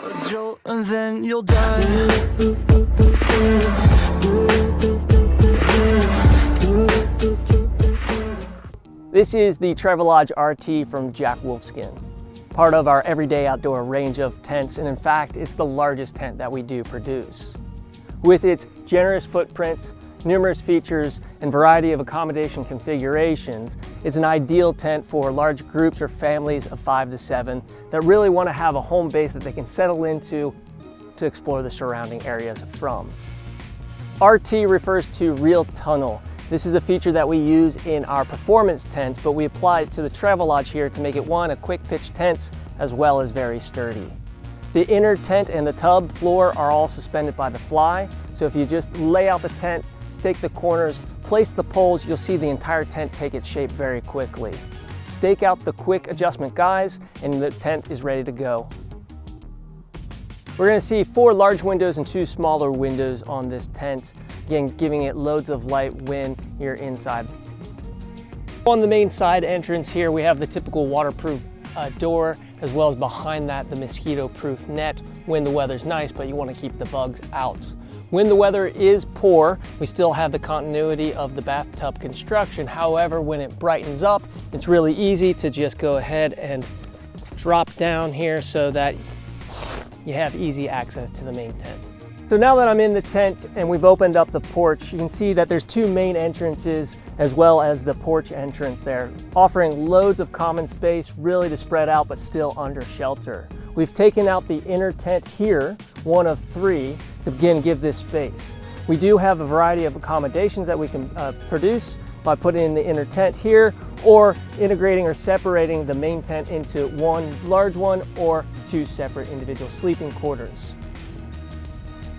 A jolt and then you'll die. This is the Travelodge RT from Jack Wolfskin, part of our everyday outdoor range of tents, and in fact, it's the largest tent that we do produce. With its generous footprint, numerous features, and variety of accommodation configurations, it's an ideal tent for large groups or families of 5 to 7 that really want to have a home base that they can settle into to explore the surrounding areas from. RT refers to real tunnel. This is a feature that we use in our performance tents, but we apply it to the Travelodge here to make it a quick pitch tent as well as very sturdy. The inner tent and the tub floor are all suspended by the fly, so if you just lay out the tent, stake the corners, place the poles, you'll see the entire tent take its shape very quickly. Stake out the quick adjustment guys and the tent is ready to go. We're going to see 4 large windows and 2 smaller windows on this tent, again giving it loads of light when you're inside. On the main side entrance here we have the typical waterproof door, as well as behind that the mosquito-proof net when the weather's nice but you want to keep the bugs out. When the weather is poor, we still have the continuity of the bathtub construction. However, when it brightens up, it's really easy to just go ahead and drop down here so that you have easy access to the main tent. So now that I'm in the tent and we've opened up the porch, you can see that there's 2 main entrances as well as the porch entrance there, offering loads of common space really to spread out but still under shelter. We've taken out the inner tent here, one of 3, to again give this space. We do have a variety of accommodations that we can produce by putting in the inner tent here, or integrating or separating the main tent into one large one or 2 separate individual sleeping quarters.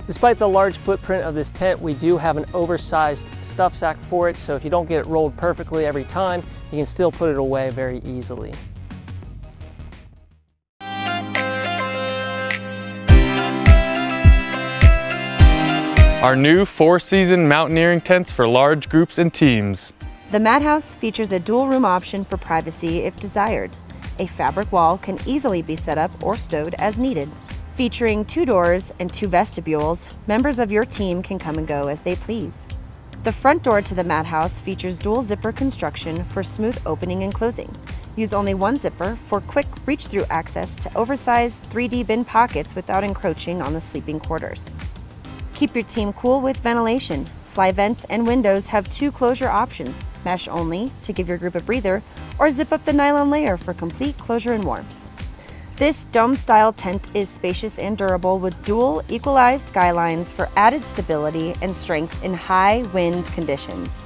Despite the large footprint of this tent, we do have an oversized stuff sack for it, so if you don't get it rolled perfectly every time, you can still put it away very easily. Our new 4-season mountaineering tents for large groups and teams. The Mad House features a dual room option for privacy if desired. A fabric wall can easily be set up or stowed as needed. Featuring 2 doors and 2 vestibules, members of your team can come and go as they please. The front door to the Mad House features dual zipper construction for smooth opening and closing. Use only 1 zipper for quick reach-through access to oversized 3D bin pockets without encroaching on the sleeping quarters. Keep your team cool with ventilation. Fly vents and windows have 2 closure options, mesh only to give your group a breather, or zip up the nylon layer for complete closure and warmth. This dome-style tent is spacious and durable with dual equalized guy lines for added stability and strength in high wind conditions.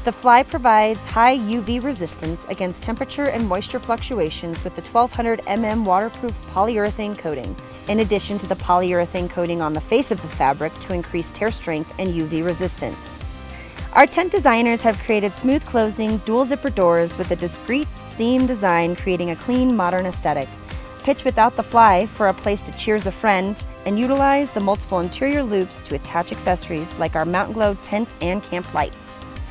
The Fly provides high UV resistance against temperature and moisture fluctuations with the 1200 mm waterproof polyurethane coating, in addition to the polyurethane coating on the face of the fabric to increase tear strength and UV resistance. Our tent designers have created smooth closing dual zipper doors with a discreet seam design, creating a clean, modern aesthetic. Pitch without the fly for a place to cheers a friend, and utilize the multiple interior loops to attach accessories like our Mountain Glow tent and camp lights.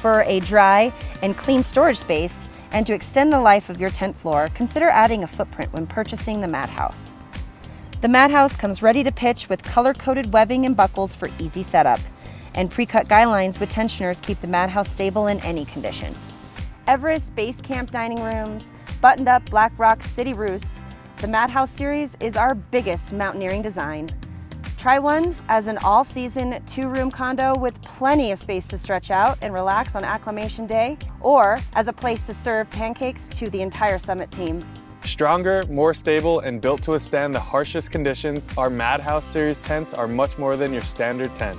For a dry and clean storage space, and to extend the life of your tent floor, consider adding a footprint when purchasing the Mad House. The Mad House comes ready to pitch with color-coded webbing and buckles for easy setup, and pre-cut guy lines with tensioners keep the Mad House stable in any condition. Everest Base Camp dining rooms, buttoned-up Black Rock city roosts, the Mad House series is our biggest mountaineering design. Try one as an all-season 2-room condo with plenty of space to stretch out and relax on acclimation day, or as a place to serve pancakes to the entire summit team. Stronger, more stable, and built to withstand the harshest conditions, our Mad House series tents are much more than your standard tent.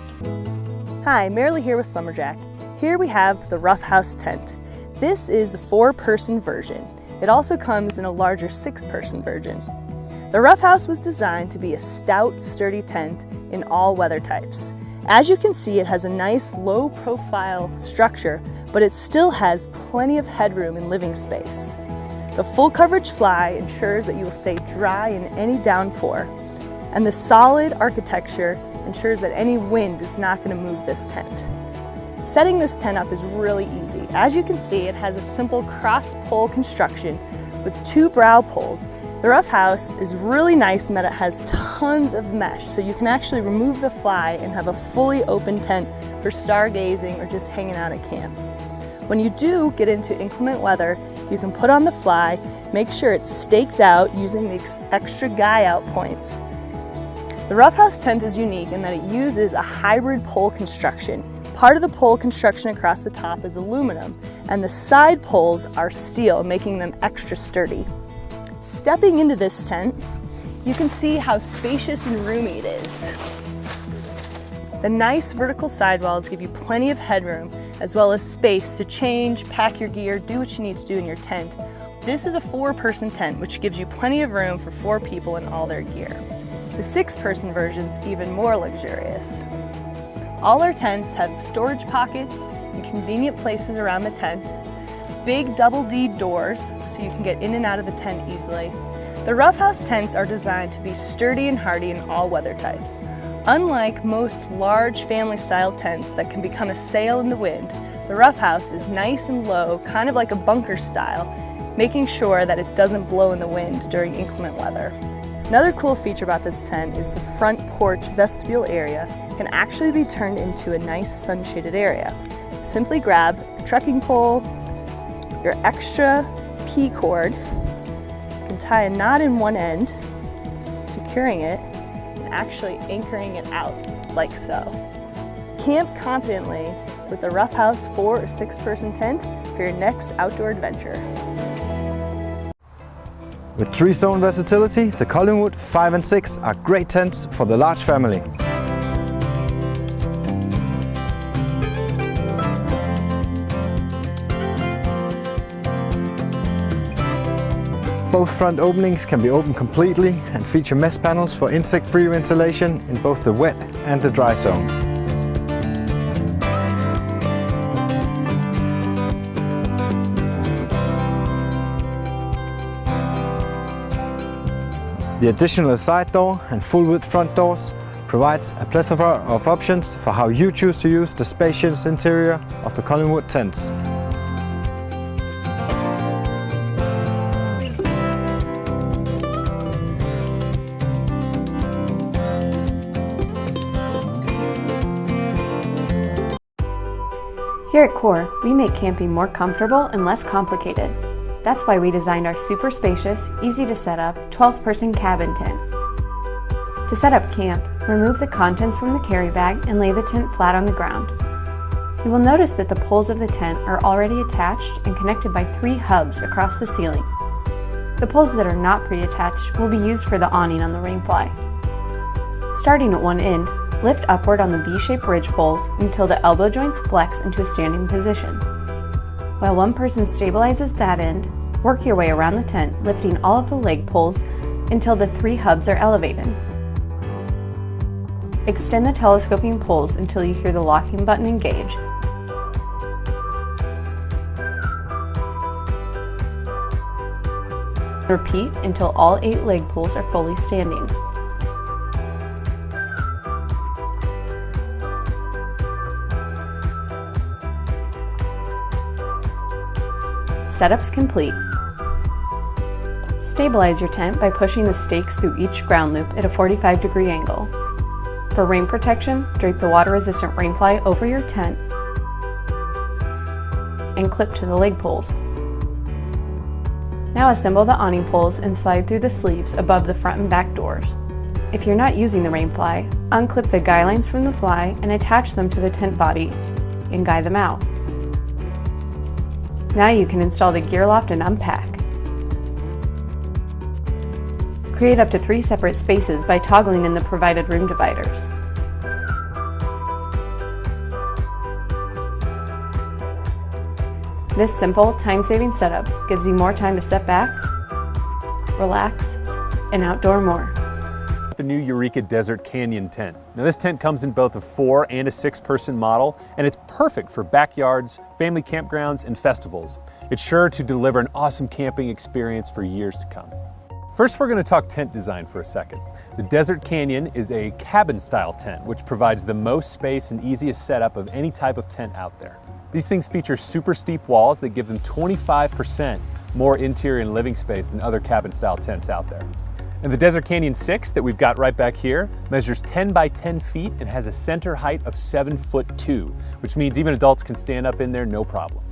Hi, Marilee here with Lumberjack. Here we have the Rough House tent. This is the 4-person version. It also comes in a larger 6-person version. The Rough House was designed to be a stout, sturdy tent in all weather types. As you can see, it has a nice low-profile structure, but it still has plenty of headroom and living space. The full coverage fly ensures that you will stay dry in any downpour, and the solid architecture ensures that any wind is not going to move this tent. Setting this tent up is really easy. As you can see, it has a simple cross-pole construction with 2 brow poles The Rough House is really nice in that it has tons of mesh, so you can actually remove the fly and have a fully open tent for stargazing or just hanging out at camp. When you do get into inclement weather, you can put on the fly, make sure it's staked out using the extra guy out points. The Rough House tent is unique in that it uses a hybrid pole construction. Part of the pole construction across the top is aluminum, and the side poles are steel, making them extra sturdy. Stepping into this tent, you can see how spacious and roomy it is. The nice vertical sidewalls give you plenty of headroom, as well as space to change, pack your gear, do what you need to do in your tent. This is a 4-person tent, which gives you plenty of room for 4 people and all their gear. The 6-person version's even more luxurious. All our tents have storage pockets and convenient places around the tent, big double D doors so you can get in and out of the tent easily. The Rough House tents are designed to be sturdy and hardy in all weather types. Unlike most large family-style tents that can become a sail in the wind, the Rough House is nice and low, kind of like a bunker style, making sure that it doesn't blow in the wind during inclement weather. Another cool feature about this tent is the front porch vestibule area can actually be turned into a nice sun-shaded area. Simply grab a trekking pole, your extra P cord, you can tie a knot in one end, securing it, and actually anchoring it out, like so. Camp confidently with the Rough House 4 or 6-person tent for your next outdoor adventure. With 3-zone versatility, the Collingwood 5 and 6 are great tents for the large family. Both front openings can be opened completely and feature mesh panels for insect-free ventilation in both the wet and the dry zone. The additional side door and full-width front doors provides a plethora of options for how you choose to use the spacious interior of the Collingwood tents. Here at Core, we make camping more comfortable and less complicated. That's why we designed our super spacious, easy to set up, 12-person cabin tent. To set up camp, remove the contents from the carry bag and lay the tent flat on the ground. You will notice that the poles of the tent are already attached and connected by 3 hubs across the ceiling. The poles that are not pre-attached will be used for the awning on the rainfly. Starting at one end, lift upward on the V-shaped ridge poles until the elbow joints flex into a standing position. While one person stabilizes that end, work your way around the tent, lifting all of the leg poles until the 3 hubs are elevated. Extend the telescoping poles until you hear the locking button engage. Repeat until all 8 leg poles are fully standing. Setup's complete. Stabilize your tent by pushing the stakes through each ground loop at a 45-degree angle. For rain protection, drape the water-resistant rainfly over your tent and clip to the leg poles. Now assemble the awning poles and slide through the sleeves above the front and back doors. If you're not using the rainfly, unclip the guy lines from the fly and attach them to the tent body and guy them out. Now you can install the gear loft and unpack. Create up to 3 separate spaces by toggling in the provided room dividers. This simple, time-saving setup gives you more time to step back, relax, and outdoor more. The new Eureka Desert Canyon tent. Now this tent comes in both a 4 and a 6-person model, and it's perfect for backyards, family campgrounds, and festivals. It's sure to deliver an awesome camping experience for years to come. First, we're going to talk tent design for a second. The Desert Canyon is a cabin-style tent, which provides the most space and easiest setup of any type of tent out there. These things feature super steep walls that give them 25% more interior and living space than other cabin-style tents out there. And the Desert Canyon 6 that we've got right back here measures 10 by 10 feet and has a center height of 7'2", which means even adults can stand up in there no problem.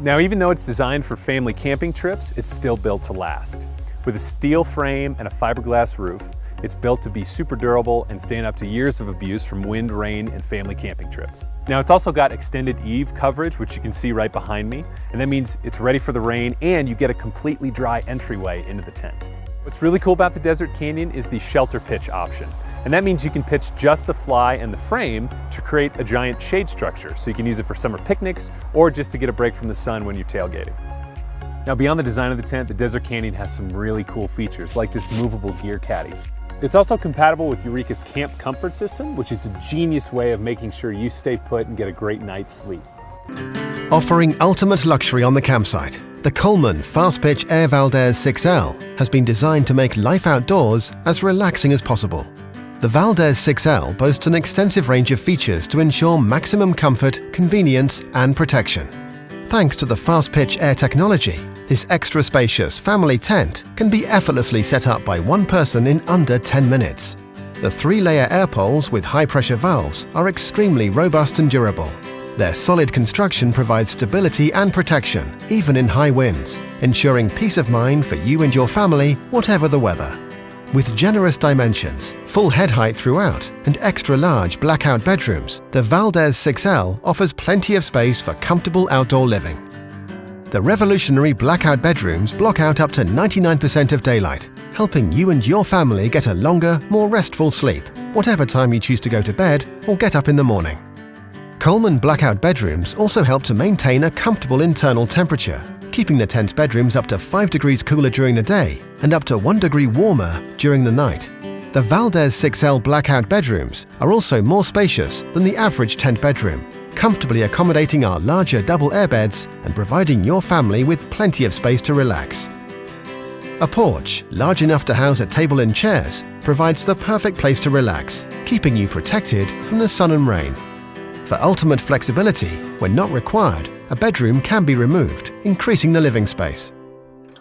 Now, even though it's designed for family camping trips, it's still built to last. With a steel frame and a fiberglass roof, it's built to be super durable and stand up to years of abuse from wind, rain, and family camping trips. Now, it's also got extended eave coverage, which you can see right behind me, and that means it's ready for the rain and you get a completely dry entryway into the tent. What's really cool about the Desert Canyon is the shelter pitch option. And that means you can pitch just the fly and the frame to create a giant shade structure. So you can use it for summer picnics or just to get a break from the sun when you're tailgating. Now, beyond the design of the tent, the Desert Canyon has some really cool features like this movable gear caddy. It's also compatible with Eureka's Camp Comfort System, which is a genius way of making sure you stay put and get a great night's sleep. Offering ultimate luxury on the campsite, the Coleman FastPitch Air Valdes 6L has been designed to make life outdoors as relaxing as possible. The Valdes 6L boasts an extensive range of features to ensure maximum comfort, convenience, and protection. Thanks to the FastPitch Air technology, this extra spacious family tent can be effortlessly set up by one person in under 10 minutes. The 3-layer air poles with high-pressure valves are extremely robust and durable. Their solid construction provides stability and protection, even in high winds, ensuring peace of mind for you and your family, whatever the weather. With generous dimensions, full head height throughout, and extra-large blackout bedrooms, the Valdes 6L offers plenty of space for comfortable outdoor living. The revolutionary blackout bedrooms block out up to 99% of daylight, helping you and your family get a longer, more restful sleep, whatever time you choose to go to bed or get up in the morning. Coleman blackout bedrooms also help to maintain a comfortable internal temperature, keeping the tent's bedrooms up to 5 degrees cooler during the day and up to 1 degree warmer during the night. The Valdes 6L blackout bedrooms are also more spacious than the average tent bedroom, comfortably accommodating our larger double airbeds and providing your family with plenty of space to relax. A porch, large enough to house a table and chairs, provides the perfect place to relax, keeping you protected from the sun and rain. For ultimate flexibility, when not required, a bedroom can be removed, increasing the living space.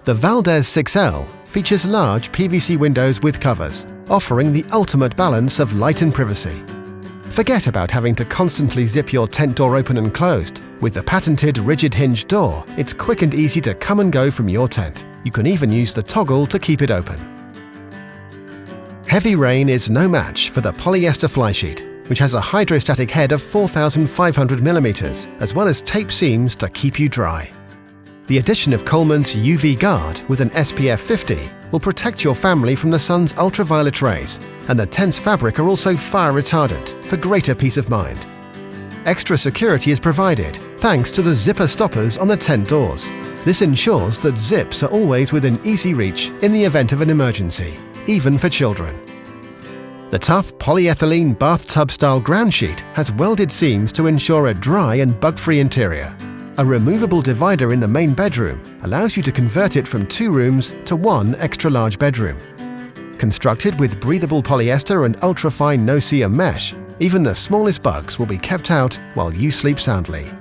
The Valdes 6L features large PVC windows with covers, offering the ultimate balance of light and privacy. Forget about having to constantly zip your tent door open and closed. With the patented rigid hinge door, it's quick and easy to come and go from your tent. You can even use the toggle to keep it open. Heavy rain is no match for the polyester flysheet, which has a hydrostatic head of 4,500 millimeters, as well as tape seams to keep you dry. The addition of Coleman's UV guard with an SPF 50 will protect your family from the sun's ultraviolet rays, and the tent's fabric are also fire retardant for greater peace of mind. Extra security is provided thanks to the zipper stoppers on the tent doors. This ensures that zips are always within easy reach in the event of an emergency, even for children. The tough polyethylene bathtub-style ground sheet has welded seams to ensure a dry and bug-free interior. A removable divider in the main bedroom allows you to convert it from 2 rooms to 1 extra-large bedroom. Constructed with breathable polyester and ultra-fine no-seam mesh, even the smallest bugs will be kept out while you sleep soundly.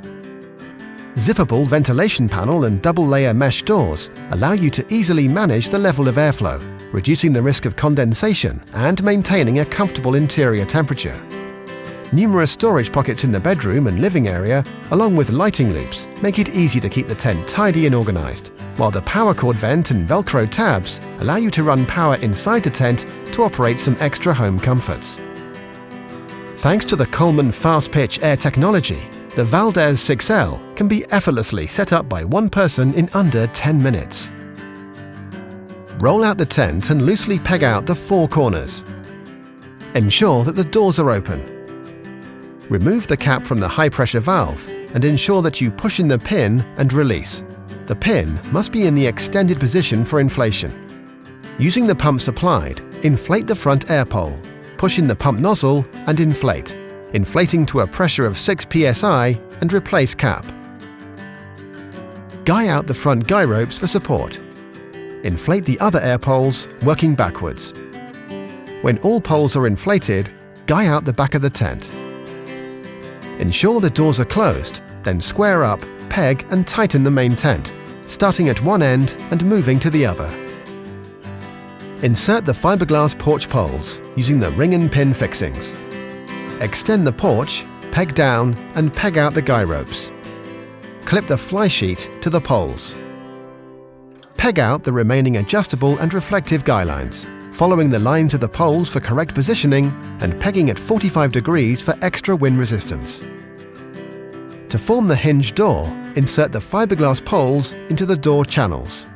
Zippable ventilation panel and double-layer mesh doors allow you to easily manage the level of airflow, reducing the risk of condensation and maintaining a comfortable interior temperature. Numerous storage pockets in the bedroom and living area, along with lighting loops, make it easy to keep the tent tidy and organized, while the power cord vent and Velcro tabs allow you to run power inside the tent to operate some extra home comforts. Thanks to the Coleman FastPitch Air technology, the Valdes 6L can be effortlessly set up by one person in under 10 minutes. Roll out the tent and loosely peg out the 4 corners. Ensure that the doors are open. Remove the cap from the high-pressure valve and ensure that you push in the pin and release. The pin must be in the extended position for inflation. Using the pump supplied, inflate the front air pole. Push in the pump nozzle and inflate, inflating to a pressure of 6 psi and replace cap. Guy out the front guy ropes for support. Inflate the other air poles, working backwards. When all poles are inflated, guy out the back of the tent. Ensure the doors are closed, then square up, peg and tighten the main tent. starting at one end and moving to the other. Insert the fiberglass porch poles using the ring and pin fixings. Extend the porch, peg down and peg out the guy ropes. Clip the fly sheet to the poles. Peg out the remaining adjustable and reflective guy lines, following the lines of the poles for correct positioning and pegging at 45 degrees for extra wind resistance. To form the hinge door, insert the fiberglass poles into the door channels.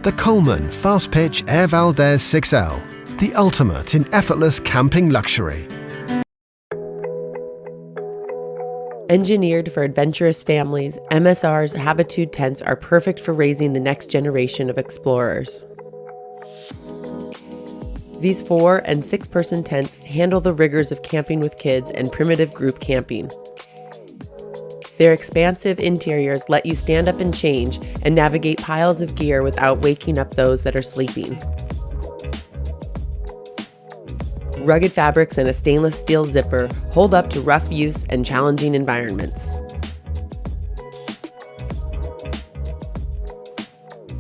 The Coleman FastPitch Air Valdes 6L, the ultimate in effortless camping luxury. Engineered for adventurous families, MSR's Habitude tents are perfect for raising the next generation of explorers. These 4- and 6-person tents handle the rigors of camping with kids and primitive group camping. Their expansive interiors let you stand up and change and navigate piles of gear without waking up those that are sleeping. Rugged fabrics and a stainless steel zipper hold up to rough use and challenging environments.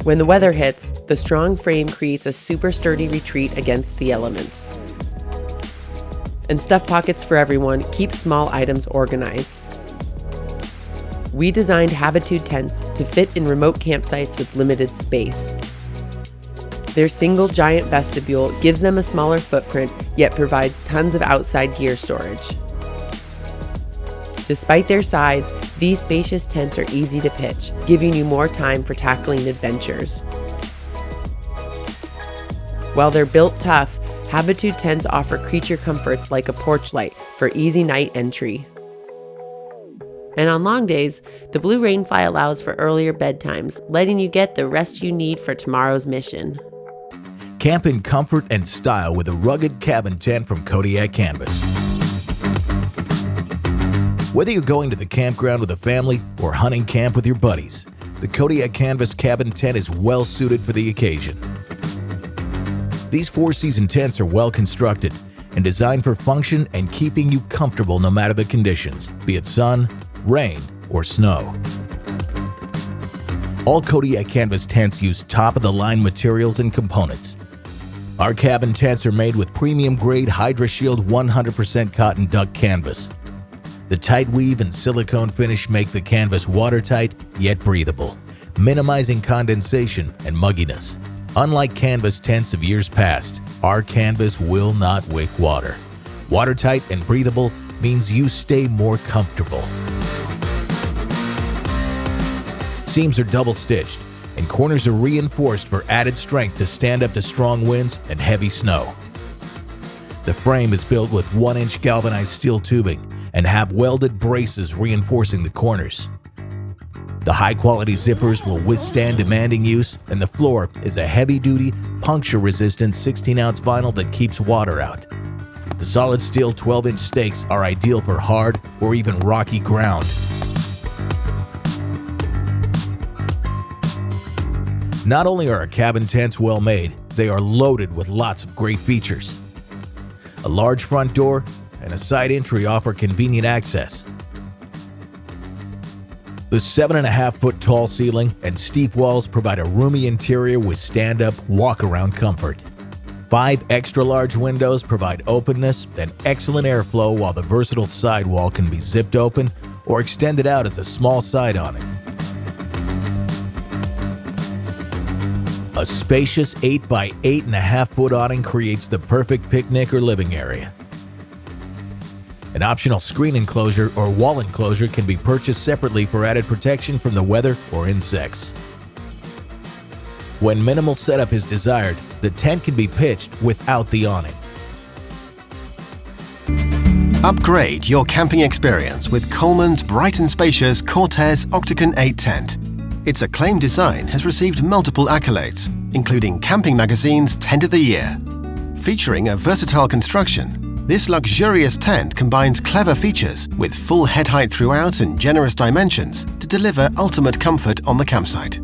When the weather hits, the strong frame creates a super sturdy retreat against the elements. And stuff pockets for everyone keep small items organized. We designed Habitude tents to fit in remote campsites with limited space. Their single giant vestibule gives them a smaller footprint, yet provides tons of outside gear storage. Despite their size, these spacious tents are easy to pitch, giving you more time for tackling adventures. While they're built tough, Habitude tents offer creature comforts like a porch light for easy night entry. And on long days, the Blue Rainfly allows for earlier bedtimes, letting you get the rest you need for tomorrow's mission. Camp in comfort and style with a rugged cabin tent from Kodiak Canvas. Whether you're going to the campground with a family or hunting camp with your buddies, the Kodiak Canvas cabin tent is well suited for the occasion. These 4-season tents are well constructed and designed for function and keeping you comfortable no matter the conditions, be it sun, rain, or snow. All Kodiak Canvas tents use top-of-the-line materials and components. Our cabin tents are made with premium-grade HydraShield 100% cotton duck canvas. The tight weave and silicone finish make the canvas watertight yet breathable, minimizing condensation and mugginess. Unlike canvas tents of years past, our canvas will not wick water. Watertight and breathable means you stay more comfortable. Seams are double-stitched, and corners are reinforced for added strength to stand up to strong winds and heavy snow. The frame is built with 1-inch galvanized steel tubing and have welded braces reinforcing the corners. The high-quality zippers will withstand demanding use, and the floor is a heavy-duty, puncture-resistant 16-ounce vinyl that keeps water out. The solid steel 12-inch stakes are ideal for hard or even rocky ground. Not only are our cabin tents well made, they are loaded with lots of great features. A large front door and a side entry offer convenient access. The 7.5-foot tall ceiling and steep walls provide a roomy interior with stand-up, walk-around comfort. 5 extra-large windows provide openness and excellent airflow, while the versatile sidewall can be zipped open or extended out as a small side awning. A spacious 8 by 8.5-foot awning creates the perfect picnic or living area. An optional screen enclosure or wall enclosure can be purchased separately for added protection from the weather or insects. When minimal setup is desired, the tent can be pitched without the awning. Upgrade your camping experience with Coleman's bright and spacious Cortes Octagon 8 tent. Its acclaimed design has received multiple accolades, including Camping Magazine's Tent of the Year. Featuring a versatile construction, this luxurious tent combines clever features with full head height throughout and generous dimensions to deliver ultimate comfort on the campsite.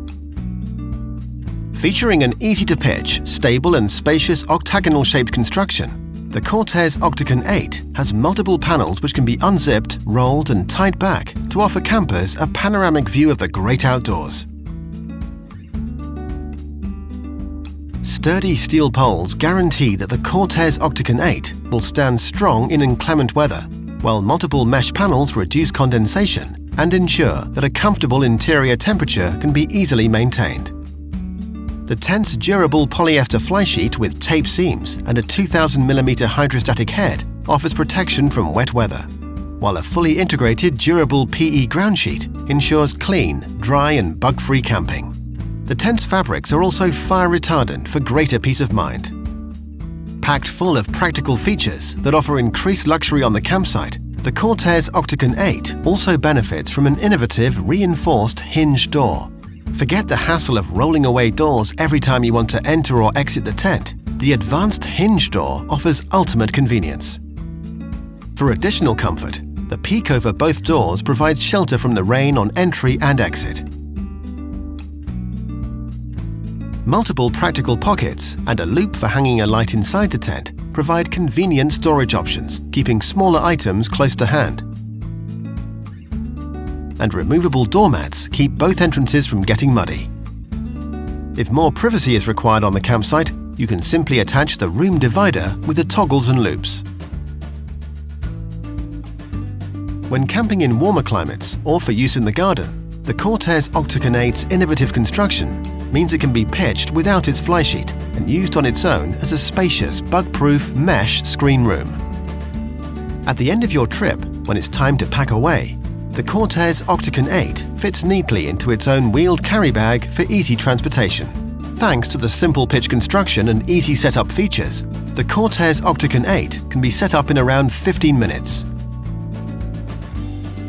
Featuring an easy-to-pitch, stable and spacious octagonal-shaped construction, The Cortes Octagon 8 has multiple panels which can be unzipped, rolled and tied back to offer campers a panoramic view of the great outdoors. Sturdy steel poles guarantee that the Cortes Octagon 8 will stand strong in inclement weather, while multiple mesh panels reduce condensation and ensure that a comfortable interior temperature can be easily maintained. The tent's durable polyester flysheet with tape seams and a 2000mm hydrostatic head offers protection from wet weather, while a fully integrated durable PE ground sheet ensures clean, dry and bug-free camping. The tent's fabrics are also fire retardant for greater peace of mind. Packed full of practical features that offer increased luxury on the campsite, the Cortes Octagon 8 also benefits from an innovative reinforced hinge door. Forget the hassle of rolling away doors every time you want to enter or exit the tent. The advanced hinge door offers ultimate convenience. For additional comfort, the peak over both doors provides shelter from the rain on entry and exit. Multiple practical pockets and a loop for hanging a light inside the tent provide convenient storage options, keeping smaller items close to hand. And removable doormats keep both entrances from getting muddy. If more privacy is required on the campsite, you can simply attach the room divider with the toggles and loops. When camping in warmer climates or for use in the garden, the Cortes Octagon 8's innovative construction means it can be pitched without its flysheet and used on its own as a spacious, bug-proof mesh screen room. At the end of your trip, when it's time to pack away, the Cortes Octagon 8 fits neatly into its own wheeled carry bag for easy transportation. Thanks to the simple pitch construction and easy setup features, the Cortes Octagon 8 can be set up in around 15 minutes.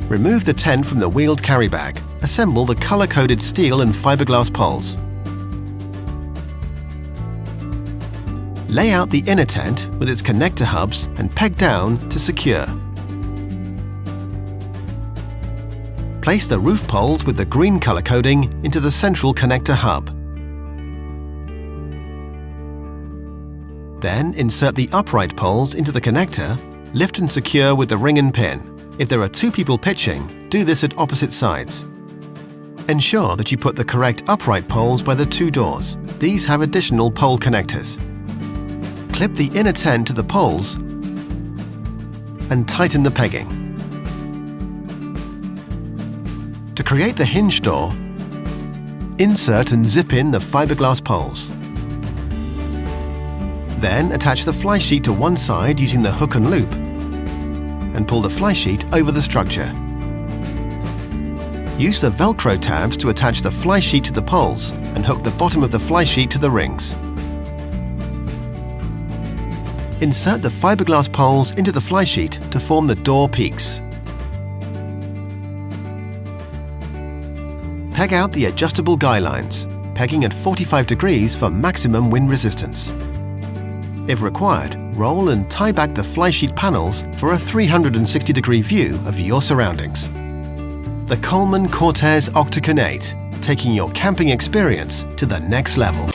Remove the tent from the wheeled carry bag. Assemble the color-coded steel and fiberglass poles. Lay out the inner tent with its connector hubs and peg down to secure. Place the roof poles with the green color coding into the central connector hub. Then insert the upright poles into the connector, lift and secure with the ring and pin. If there are two people pitching, do this at opposite sides. Ensure that you put the correct upright poles by the two doors. These have additional pole connectors. Clip the inner tent to the poles and tighten the pegging. To create the hinge door, insert and zip in the fiberglass poles. Then attach the flysheet to one side using the hook and loop and pull the flysheet over the structure. Use the Velcro tabs to attach the flysheet to the poles and hook the bottom of the flysheet to the rings. Insert the fiberglass poles into the flysheet to form the door peaks. Peg out the adjustable guy lines, pegging at 45 degrees for maximum wind resistance. If required, roll and tie back the flysheet panels for a 360-degree view of your surroundings. The Coleman Cortes Octagon 8, taking your camping experience to the next level.